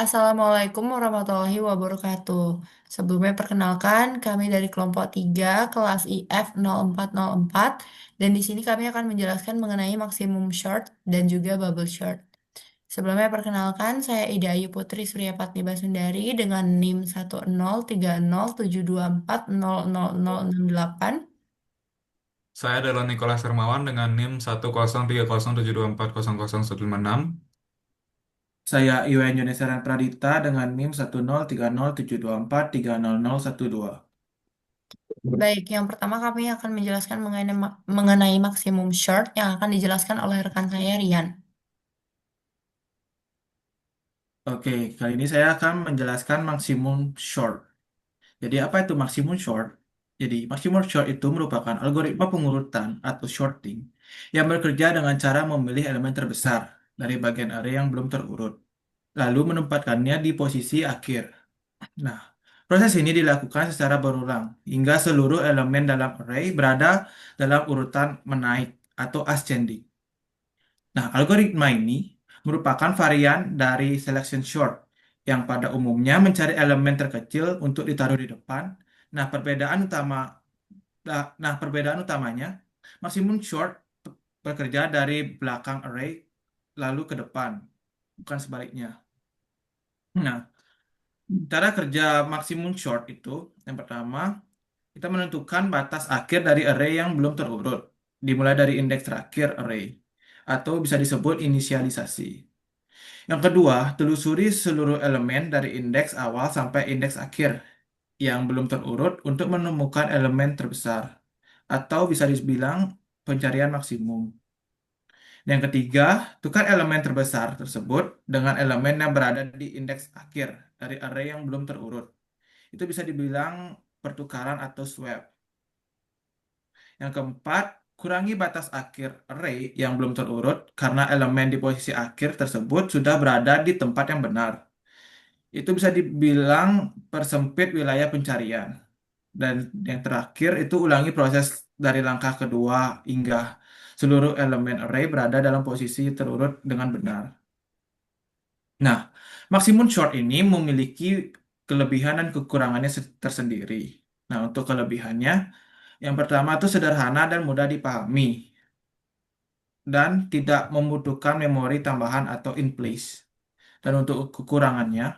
Assalamualaikum warahmatullahi wabarakatuh. Sebelumnya perkenalkan, kami dari kelompok 3 kelas IF 0404 dan di sini kami akan menjelaskan mengenai maksimum short dan juga bubble short. Sebelumnya perkenalkan, saya Ida Ayu Putri Suryapatni Basundari dengan NIM 1030724000068. Saya adalah Nicholas Hermawan dengan NIM 10307240016. Saya Iwan Yunesaran Pradita dengan NIM 1030724300012. Baik, yang pertama kami akan menjelaskan mengenai maksimum short yang akan dijelaskan oleh rekan saya Rian. Oke, kali ini saya akan menjelaskan maksimum short. Jadi apa itu maksimum short? Jadi maksimum short itu merupakan algoritma pengurutan atau shorting yang bekerja dengan cara memilih elemen terbesar dari bagian array yang belum terurut, lalu menempatkannya di posisi akhir. Nah, proses ini dilakukan secara berulang hingga seluruh elemen dalam array berada dalam urutan menaik atau ascending. Nah, algoritma ini merupakan varian dari selection sort yang pada umumnya mencari elemen terkecil untuk ditaruh di depan. Nah, perbedaan utamanya maksimum sort bekerja dari belakang array lalu ke depan, bukan sebaliknya. Nah, cara kerja maksimum sort itu yang pertama kita menentukan batas akhir dari array yang belum terurut, dimulai dari indeks terakhir array, atau bisa disebut inisialisasi. Yang kedua, telusuri seluruh elemen dari indeks awal sampai indeks akhir yang belum terurut untuk menemukan elemen terbesar, atau bisa dibilang pencarian maksimum. Yang ketiga, tukar elemen terbesar tersebut dengan elemen yang berada di indeks akhir dari array yang belum terurut. Itu bisa dibilang pertukaran atau swap. Yang keempat, kurangi batas akhir array yang belum terurut karena elemen di posisi akhir tersebut sudah berada di tempat yang benar. Itu bisa dibilang persempit wilayah pencarian. Dan yang terakhir itu ulangi proses dari langkah kedua hingga seluruh elemen array berada dalam posisi terurut dengan benar. Nah, maksimum short ini memiliki kelebihan dan kekurangannya tersendiri. Nah, untuk kelebihannya, yang pertama itu sederhana dan mudah dipahami dan tidak membutuhkan memori tambahan atau in place. Dan untuk kekurangannya,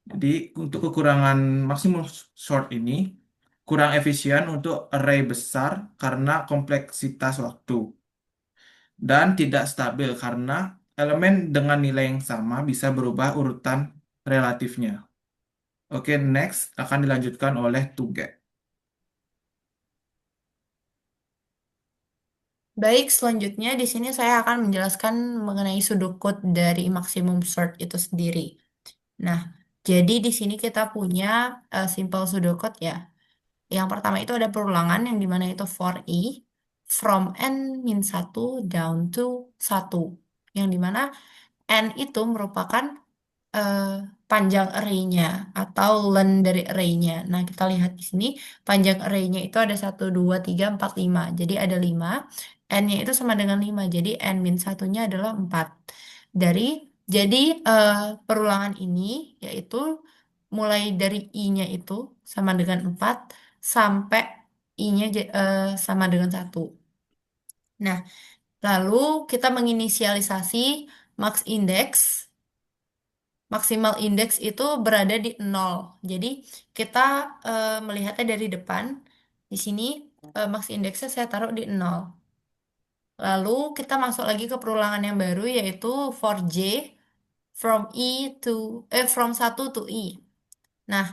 jadi untuk kekurangan maksimum sort ini kurang efisien untuk array besar karena kompleksitas waktu dan tidak stabil karena elemen dengan nilai yang sama bisa berubah urutan relatifnya. Oke, next akan dilanjutkan oleh Tuge. Baik, selanjutnya di sini saya akan menjelaskan mengenai sudut dari maksimum sort itu sendiri. Nah, jadi di sini kita punya simple pseudocode ya. Yang pertama itu ada perulangan yang dimana itu for i from n-1 down to 1. Yang dimana n itu merupakan eh, panjang array-nya atau len dari array-nya. Nah, kita lihat di sini panjang array-nya itu ada 1, 2, 3, 4, 5. Jadi ada 5. N-nya itu sama dengan 5. Jadi n min satunya adalah 4. Dari jadi eh, perulangan ini yaitu mulai dari i-nya itu sama dengan 4 sampai i-nya sama dengan 1. Nah, lalu kita menginisialisasi max index. Maksimal indeks itu berada di 0. Jadi kita melihatnya dari depan. Di sini max indeksnya saya taruh di 0. Lalu kita masuk lagi ke perulangan yang baru yaitu for j from 1 to i. Nah,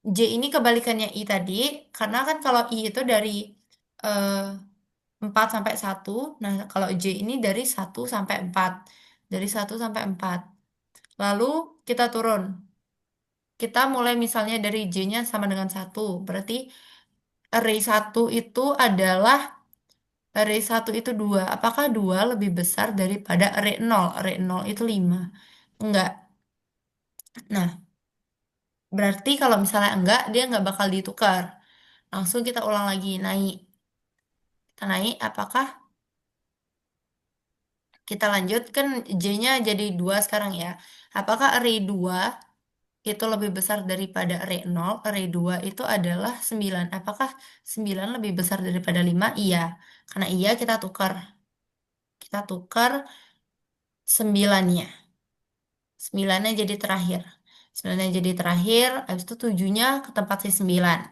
j ini kebalikannya i tadi karena kan kalau i itu dari eh, 4 sampai 1. Nah, kalau j ini dari 1 sampai 4. Dari 1 sampai 4. Lalu kita turun. Kita mulai misalnya dari J-nya sama dengan 1. Berarti array 1 itu adalah array 1 itu 2. Apakah 2 lebih besar daripada array 0? Array 0 itu 5. Enggak. Nah, berarti kalau misalnya enggak, dia enggak bakal ditukar. Langsung kita ulang lagi, naik. Kita naik, apakah Kita lanjut kan J-nya jadi 2 sekarang ya. Apakah array 2 itu lebih besar daripada array 0? Array 2 itu adalah 9. Apakah 9 lebih besar daripada 5? Iya. Karena iya kita tukar. Kita tukar 9-nya. 9-nya jadi terakhir. 9-nya jadi terakhir, habis itu 7-nya ke tempat si 9.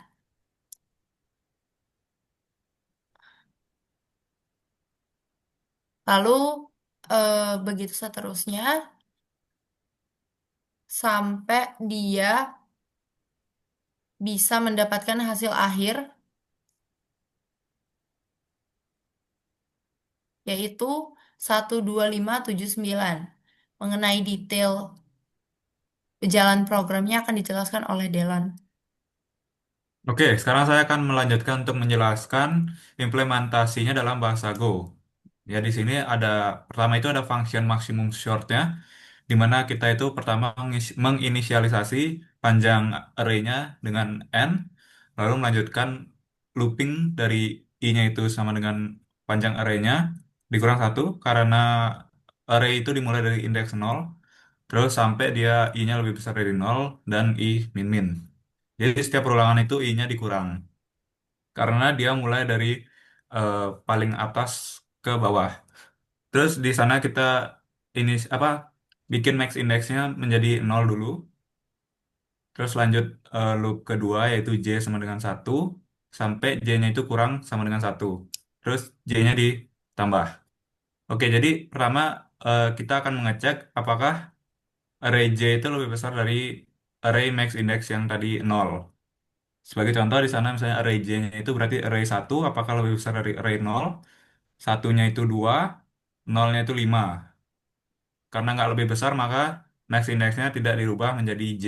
Lalu begitu seterusnya sampai dia bisa mendapatkan hasil akhir yaitu 12579. Mengenai detail jalan programnya akan dijelaskan oleh Delon. Oke, sekarang saya akan melanjutkan untuk menjelaskan implementasinya dalam bahasa Go. Ya, di sini ada pertama itu ada function maksimum shortnya, di mana kita itu pertama menginisialisasi panjang array-nya dengan n, lalu melanjutkan looping dari i-nya itu sama dengan panjang array-nya dikurang satu karena array itu dimulai dari indeks 0, terus sampai dia i-nya lebih besar dari 0 dan i min-min. Jadi setiap perulangan itu i-nya dikurang karena dia mulai dari eh, paling atas ke bawah. Terus di sana kita ini apa bikin max indeksnya menjadi 0 dulu. Terus lanjut loop kedua yaitu j sama dengan satu sampai j-nya itu kurang sama dengan satu. Terus j-nya ditambah. Oke, jadi pertama kita akan mengecek apakah array j itu lebih besar dari array max index yang tadi 0. Sebagai contoh di sana misalnya array j-nya itu berarti array satu apakah lebih besar dari array 0? Satunya itu 2, nolnya itu 5. Karena nggak lebih besar maka max indexnya tidak dirubah menjadi j.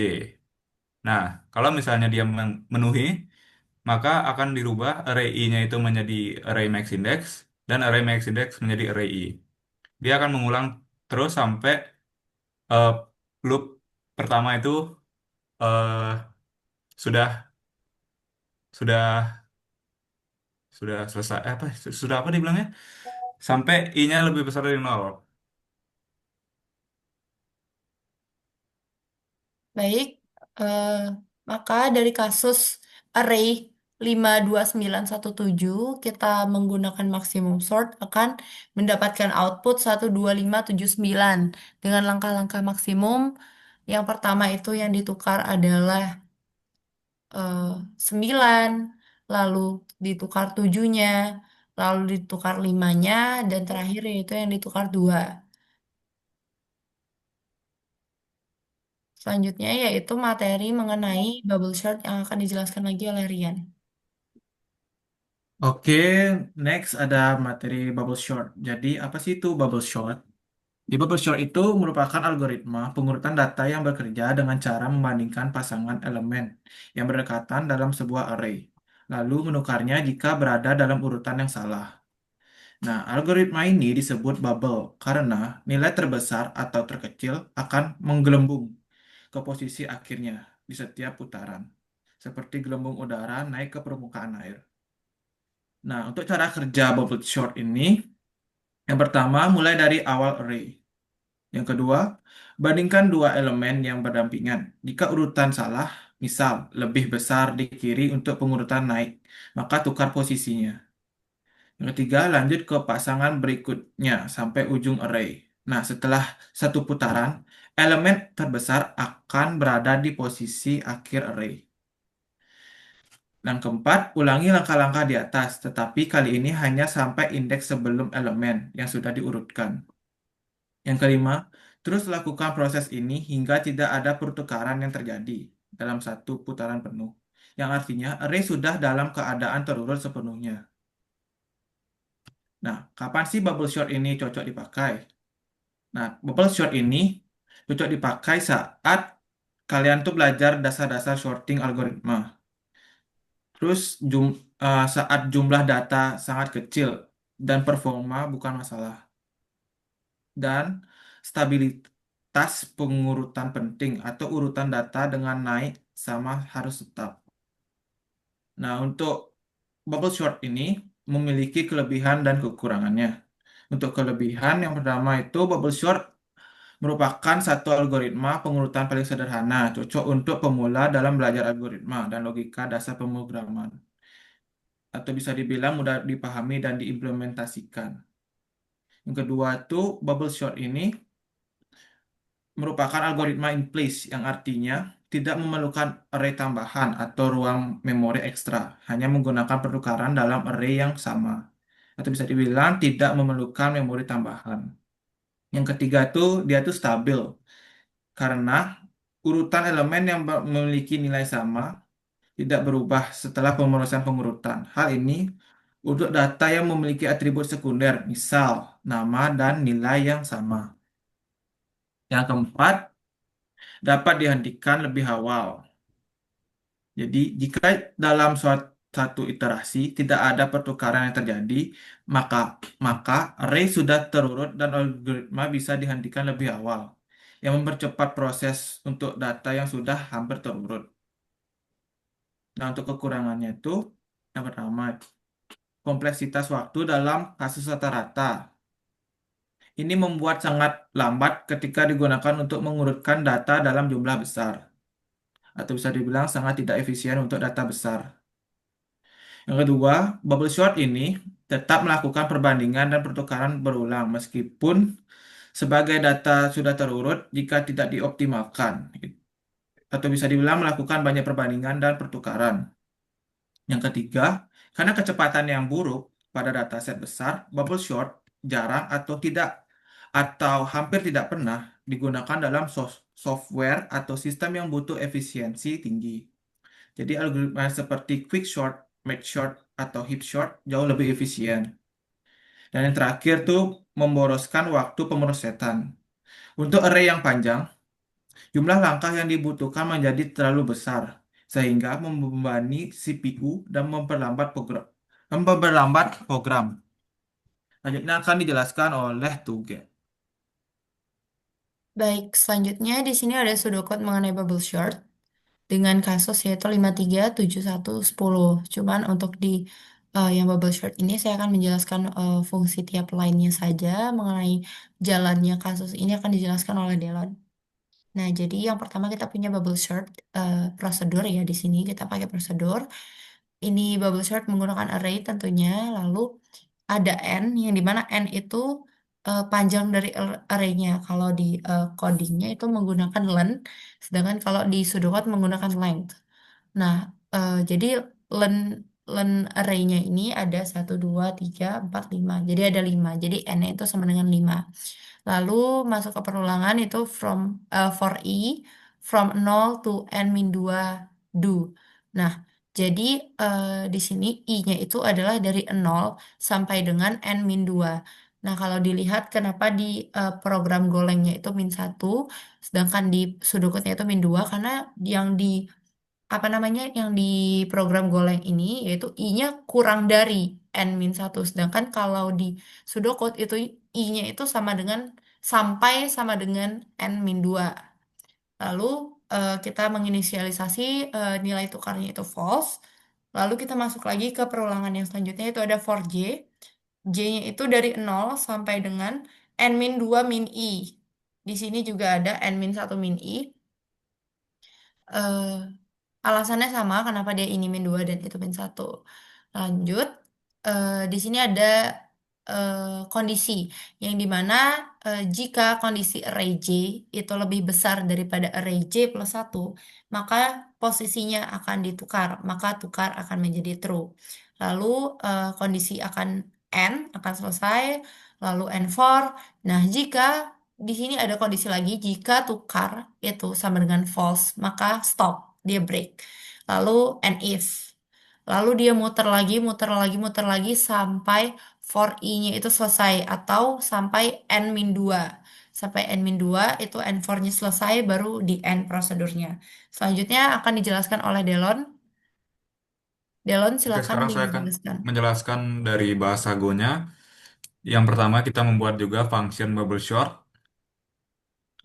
Nah, kalau misalnya dia memenuhi, maka akan dirubah array i-nya itu menjadi array max index dan array max index menjadi array i. Dia akan mengulang terus sampai eh, loop pertama itu eh, sudah sudah sudah selesai sudah apa dibilangnya? Sampai i-nya lebih besar dari nol. Baik, eh, maka dari kasus array 52917 kita menggunakan maksimum sort akan mendapatkan output 12579 dengan langkah-langkah maksimum. Yang pertama itu yang ditukar adalah eh, 9, lalu ditukar 7-nya, lalu ditukar 5-nya, dan terakhir yaitu yang ditukar 2. Selanjutnya yaitu materi mengenai bubble chart yang akan dijelaskan lagi oleh Rian. Oke, next ada materi bubble short. Jadi, apa sih itu bubble short? Di bubble short itu merupakan algoritma pengurutan data yang bekerja dengan cara membandingkan pasangan elemen yang berdekatan dalam sebuah array, lalu menukarnya jika berada dalam urutan yang salah. Nah, algoritma ini disebut bubble karena nilai terbesar atau terkecil akan menggelembung ke posisi akhirnya di setiap putaran, seperti gelembung udara naik ke permukaan air. Nah, untuk cara kerja bubble short ini, yang pertama mulai dari awal array. Yang kedua, bandingkan dua elemen yang berdampingan. Jika urutan salah, misal lebih besar di kiri untuk pengurutan naik, maka tukar posisinya. Yang ketiga, lanjut ke pasangan berikutnya sampai ujung array. Nah, setelah satu putaran, elemen terbesar akan berada di posisi akhir array. Yang keempat, ulangi langkah-langkah di atas, tetapi kali ini hanya sampai indeks sebelum elemen yang sudah diurutkan. Yang kelima, terus lakukan proses ini hingga tidak ada pertukaran yang terjadi dalam satu putaran penuh, yang artinya array sudah dalam keadaan terurut sepenuhnya. Nah, kapan sih bubble short ini cocok dipakai? Nah, bubble short ini cocok dipakai saat kalian tuh belajar dasar-dasar sorting algoritma. Terus saat jumlah data sangat kecil dan performa bukan masalah. Dan stabilitas pengurutan penting atau urutan data dengan naik sama harus tetap. Nah, untuk bubble sort ini memiliki kelebihan dan kekurangannya. Untuk kelebihan, yang pertama itu bubble sort merupakan satu algoritma pengurutan paling sederhana, cocok untuk pemula dalam belajar algoritma dan logika dasar pemrograman, atau bisa dibilang mudah dipahami dan diimplementasikan. Yang kedua itu bubble sort ini merupakan algoritma in place yang artinya tidak memerlukan array tambahan atau ruang memori ekstra, hanya menggunakan pertukaran dalam array yang sama. Atau bisa dibilang tidak memerlukan memori tambahan. Yang ketiga itu dia tuh stabil karena urutan elemen yang memiliki nilai sama tidak berubah setelah pemrosesan pengurutan. Hal ini untuk data yang memiliki atribut sekunder, misal nama dan nilai yang sama. Yang keempat, dapat dihentikan lebih awal. Jadi, jika dalam satu iterasi tidak ada pertukaran yang terjadi, maka maka array sudah terurut dan algoritma bisa dihentikan lebih awal, yang mempercepat proses untuk data yang sudah hampir terurut. Nah, untuk kekurangannya itu, yang pertama, kompleksitas waktu dalam kasus rata-rata. Ini membuat sangat lambat ketika digunakan untuk mengurutkan data dalam jumlah besar, atau bisa dibilang sangat tidak efisien untuk data besar. Yang kedua, bubble sort ini tetap melakukan perbandingan dan pertukaran berulang meskipun sebagai data sudah terurut jika tidak dioptimalkan, atau bisa dibilang melakukan banyak perbandingan dan pertukaran. Yang ketiga, karena kecepatan yang buruk pada dataset besar, bubble sort jarang atau hampir tidak pernah digunakan dalam software atau sistem yang butuh efisiensi tinggi. Jadi algoritma seperti quick sort, merge sort, atau heap sort jauh lebih efisien. Dan yang terakhir tuh memboroskan waktu pemrosesan. Untuk array yang panjang, jumlah langkah yang dibutuhkan menjadi terlalu besar, sehingga membebani CPU dan memperlambat program. Selanjutnya akan dijelaskan oleh Tugen. Baik, selanjutnya di sini ada pseudocode mengenai bubble short dengan kasus yaitu 537110. Cuman untuk di yang bubble short ini saya akan menjelaskan fungsi tiap lainnya saja. Mengenai jalannya kasus ini akan dijelaskan oleh Delon. Nah, jadi yang pertama kita punya bubble short prosedur ya, di sini kita pakai prosedur. Ini bubble short menggunakan array tentunya, lalu ada n yang dimana n itu panjang dari arraynya. Kalau di codingnya itu menggunakan len, sedangkan kalau di pseudocode menggunakan length. Nah, jadi len len arraynya ini ada 1, 2, 3, 4, 5. Jadi ada 5. Jadi n itu sama dengan 5. Lalu masuk ke perulangan itu for i from 0 to n min 2 do. Nah, jadi di sini i-nya itu adalah dari 0 sampai dengan n min 2. Nah, kalau dilihat kenapa di program Golengnya itu min 1, sedangkan di pseudocode-nya itu min 2, karena yang di apa namanya yang di program Golang ini yaitu i-nya kurang dari n min 1, sedangkan kalau di pseudocode itu i-nya itu sama dengan n min 2. Lalu kita menginisialisasi nilai tukarnya itu false. Lalu kita masuk lagi ke perulangan yang selanjutnya itu ada for j. J-nya itu dari 0 sampai dengan n min 2 min i. Di sini juga ada n min 1 min i. eh, Alasannya sama kenapa dia ini min 2 dan itu min 1. Lanjut, di sini ada kondisi yang dimana jika kondisi array J itu lebih besar daripada array J plus 1, maka posisinya akan ditukar, maka tukar akan menjadi true. Lalu kondisi N akan selesai, lalu N4. Nah, jika di sini ada kondisi lagi, jika tukar itu sama dengan false, maka stop, dia break. Lalu and if. Lalu dia muter lagi, muter lagi, muter lagi sampai for i-nya itu selesai atau sampai n-2. Sampai n-2 itu n4-nya selesai baru di end prosedurnya. Selanjutnya akan dijelaskan oleh Delon. Delon Oke, silakan sekarang saya akan dijelaskan. menjelaskan dari bahasa Go-nya. Yang pertama kita membuat juga function bubble short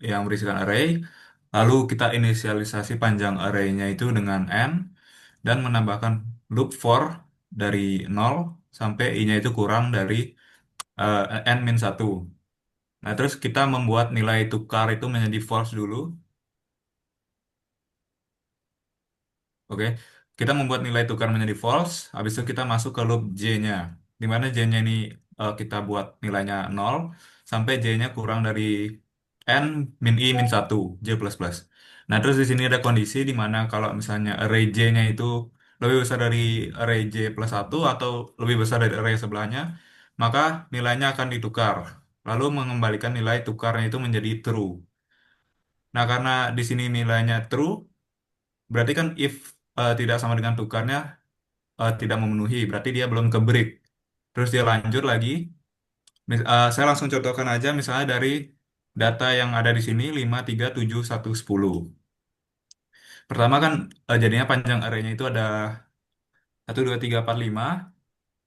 yang berisikan array. Lalu kita inisialisasi panjang array-nya itu dengan n dan menambahkan loop for dari 0 sampai i-nya itu kurang dari n min satu. Nah, terus kita membuat nilai tukar itu menjadi false dulu. Oke, kita membuat nilai tukar menjadi false, habis itu kita masuk ke loop J-nya. Di mana J-nya ini kita buat nilainya nol sampai J-nya kurang dari N min I min satu J plus plus. Nah, terus di sini ada kondisi di mana kalau misalnya array J-nya itu lebih besar dari array J plus satu atau lebih besar dari array sebelahnya, maka nilainya akan ditukar. Lalu mengembalikan nilai tukarnya itu menjadi true. Nah, karena di sini nilainya true, berarti kan if tidak sama dengan tukarnya tidak memenuhi, berarti dia belum ke break. Terus dia lanjut lagi. Saya langsung contohkan aja misalnya dari data yang ada di sini 5 3 7 1 10. Pertama kan jadinya panjang arraynya itu ada 1 2 3 4 5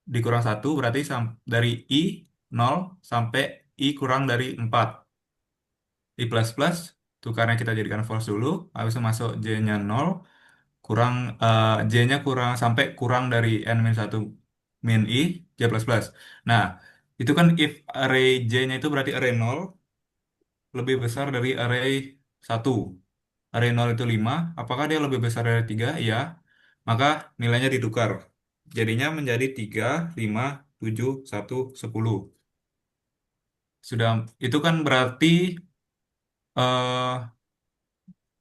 dikurang satu berarti dari I 0 sampai I kurang dari 4. I plus plus tukarnya kita jadikan false dulu, habis itu masuk J-nya 0 kurang J-nya kurang sampai kurang dari N min satu min I J plus plus. Nah, itu kan if array J-nya itu berarti array nol lebih besar dari array satu. Array nol itu 5. Apakah dia lebih besar dari 3? Iya. Maka nilainya ditukar. Jadinya menjadi 3, 5, 7, 1, 10. Sudah, itu kan berarti eh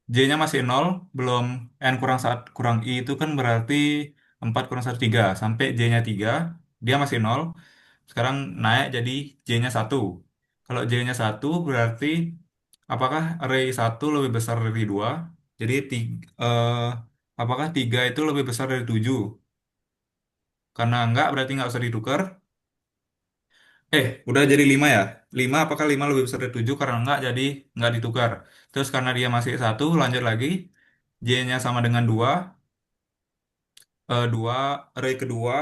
J-nya masih nol, belum N kurang 1 kurang I itu kan berarti 4 kurang 1 3. Sampai J-nya 3, dia masih nol. Sekarang naik jadi J-nya satu. Kalau J-nya satu berarti apakah array satu lebih besar dari 2? Jadi apakah 3 itu lebih besar dari 7? Karena enggak berarti enggak usah ditukar. Udah jadi 5 ya. 5 apakah 5 lebih besar dari 7? Karena enggak jadi enggak ditukar. Terus karena dia masih satu, lanjut lagi. J-nya sama dengan 2. 2 array kedua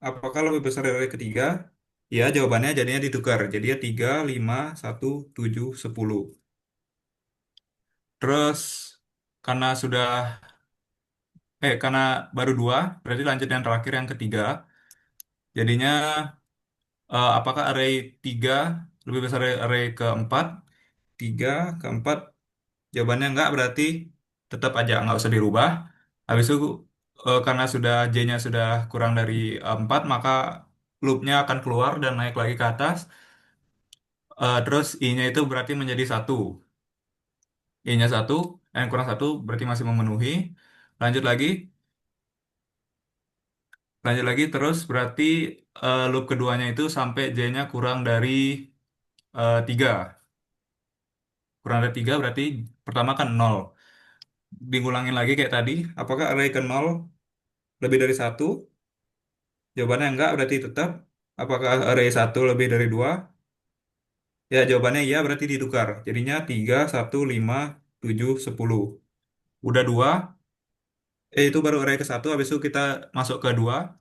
apakah lebih besar dari array ketiga? Ya, jawabannya jadinya ditukar. Jadinya 3, 5, 1, 7, 10. Terus karena sudah karena baru 2, berarti lanjut yang terakhir yang ketiga. Jadinya apakah array 3 lebih besar dari array keempat? 3 keempat jawabannya enggak, berarti tetap aja nggak usah dirubah. Habis itu karena sudah J-nya sudah kurang dari 4, maka loopnya akan keluar dan naik lagi ke atas. Terus I-nya itu berarti menjadi satu. I-nya satu, N kurang satu berarti masih memenuhi. Lanjut lagi, lanjut lagi terus berarti loop keduanya itu sampai J-nya kurang dari 3. Kurang dari 3 berarti pertama kan nol. Diulangin lagi kayak tadi, apakah array ke nol lebih dari satu? Jawabannya enggak, berarti tetap. Apakah array satu lebih dari 2? Ya, jawabannya iya, berarti ditukar. Jadinya 3 1 5 7 10. Udah 2. Itu baru array ke satu, habis itu kita masuk ke 2.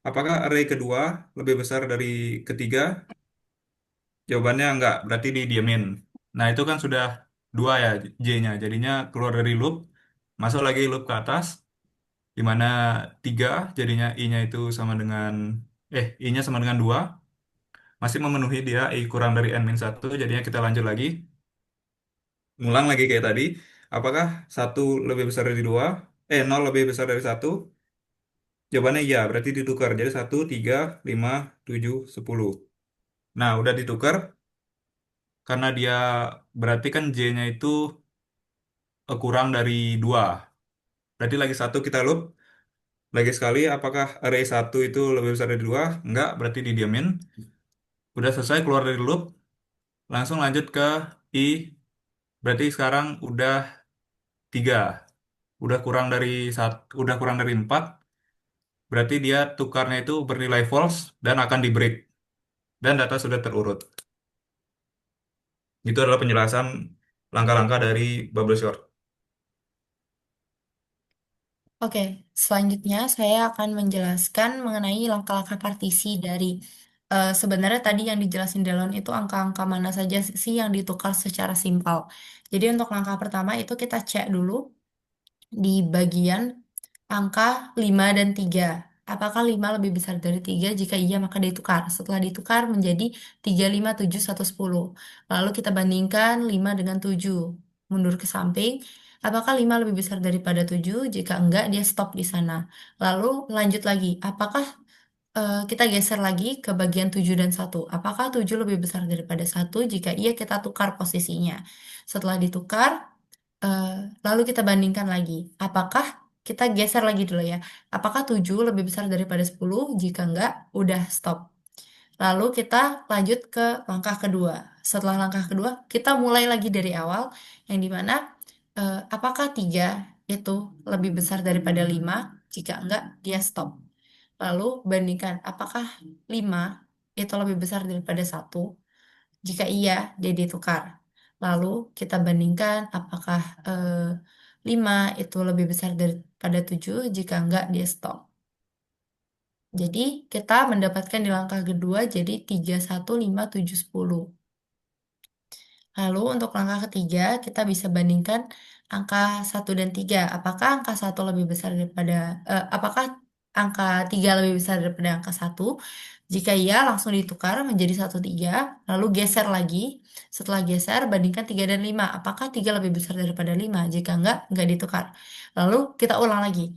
Apakah array kedua lebih besar dari ketiga? Jawabannya enggak, berarti didiamin. Nah, itu kan sudah 2 ya J-nya. Jadinya keluar dari loop, masuk lagi loop ke atas, di mana 3 jadinya I-nya itu sama dengan I-nya sama dengan 2. Masih memenuhi dia I kurang dari N min satu, jadinya kita lanjut lagi. Ngulang lagi kayak tadi. Apakah satu lebih besar dari 2? 0 lebih besar dari satu? Jawabannya iya, berarti ditukar. Jadi 1, 3, 5, 7, 10. Nah, udah ditukar. Karena dia berarti kan J-nya itu kurang dari 2. Berarti lagi satu kita loop. Lagi sekali, apakah array satu itu lebih besar dari 2? Enggak, berarti didiamin. Udah selesai keluar dari loop. Langsung lanjut ke I. Berarti sekarang udah 3. Udah kurang dari udah kurang dari 4. Berarti dia tukarnya itu bernilai false dan akan di break. Dan data sudah terurut. Itu adalah penjelasan langkah-langkah dari bubble sort. Oke, selanjutnya saya akan menjelaskan mengenai langkah-langkah partisi dari sebenarnya tadi yang dijelasin Delon itu angka-angka mana saja sih yang ditukar secara simpel. Jadi untuk langkah pertama itu kita cek dulu di bagian angka 5 dan 3. apakah 5 lebih besar dari 3? Jika iya, maka ditukar. Setelah ditukar menjadi 3, 5, 7, 1, 10. Lalu kita bandingkan 5 dengan 7. Mundur ke samping. Apakah 5 lebih besar daripada 7? Jika enggak, dia stop di sana. Lalu lanjut lagi. Apakah kita geser lagi ke bagian 7 dan 1? Apakah 7 lebih besar daripada 1? Jika iya, kita tukar posisinya. Setelah ditukar, eh, lalu kita bandingkan lagi. Apakah kita geser lagi dulu ya. Apakah 7 lebih besar daripada 10? Jika enggak, udah stop. Lalu kita lanjut ke langkah kedua. Setelah langkah kedua, kita mulai lagi dari awal, yang dimana apakah 3 itu lebih besar daripada 5? Jika enggak, dia stop. Lalu bandingkan apakah 5 itu lebih besar daripada 1? Jika iya, dia ditukar. Lalu kita bandingkan apakah 5 itu lebih besar daripada 7? Jika enggak, dia stop. Jadi kita mendapatkan di langkah kedua jadi 3, 1, 5, 7, 10. Lalu untuk langkah ketiga, kita bisa bandingkan angka 1 dan 3. Apakah angka 1 lebih besar daripada, apakah angka 3 lebih besar daripada angka 1? Jika iya, langsung ditukar menjadi 1, 3. Lalu geser lagi. Setelah geser, bandingkan 3 dan 5. Apakah 3 lebih besar daripada 5? Jika enggak ditukar. Lalu kita ulang lagi.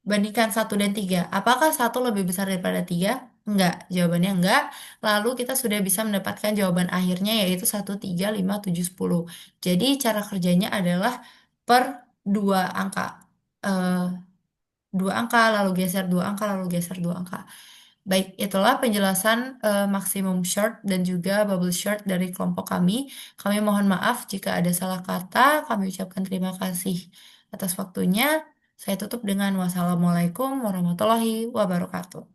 Bandingkan 1 dan 3. Apakah 1 lebih besar daripada 3? Enggak. Jawabannya enggak. Lalu kita sudah bisa mendapatkan jawaban akhirnya yaitu 1, 3, 5, 7, 10. Jadi cara kerjanya adalah per dua angka. Eh, dua angka, lalu geser dua angka, lalu geser dua angka. Baik, itulah penjelasan maksimum short dan juga bubble short dari kelompok kami. Kami mohon maaf jika ada salah kata. Kami ucapkan terima kasih atas waktunya. Saya tutup dengan wassalamualaikum warahmatullahi wabarakatuh.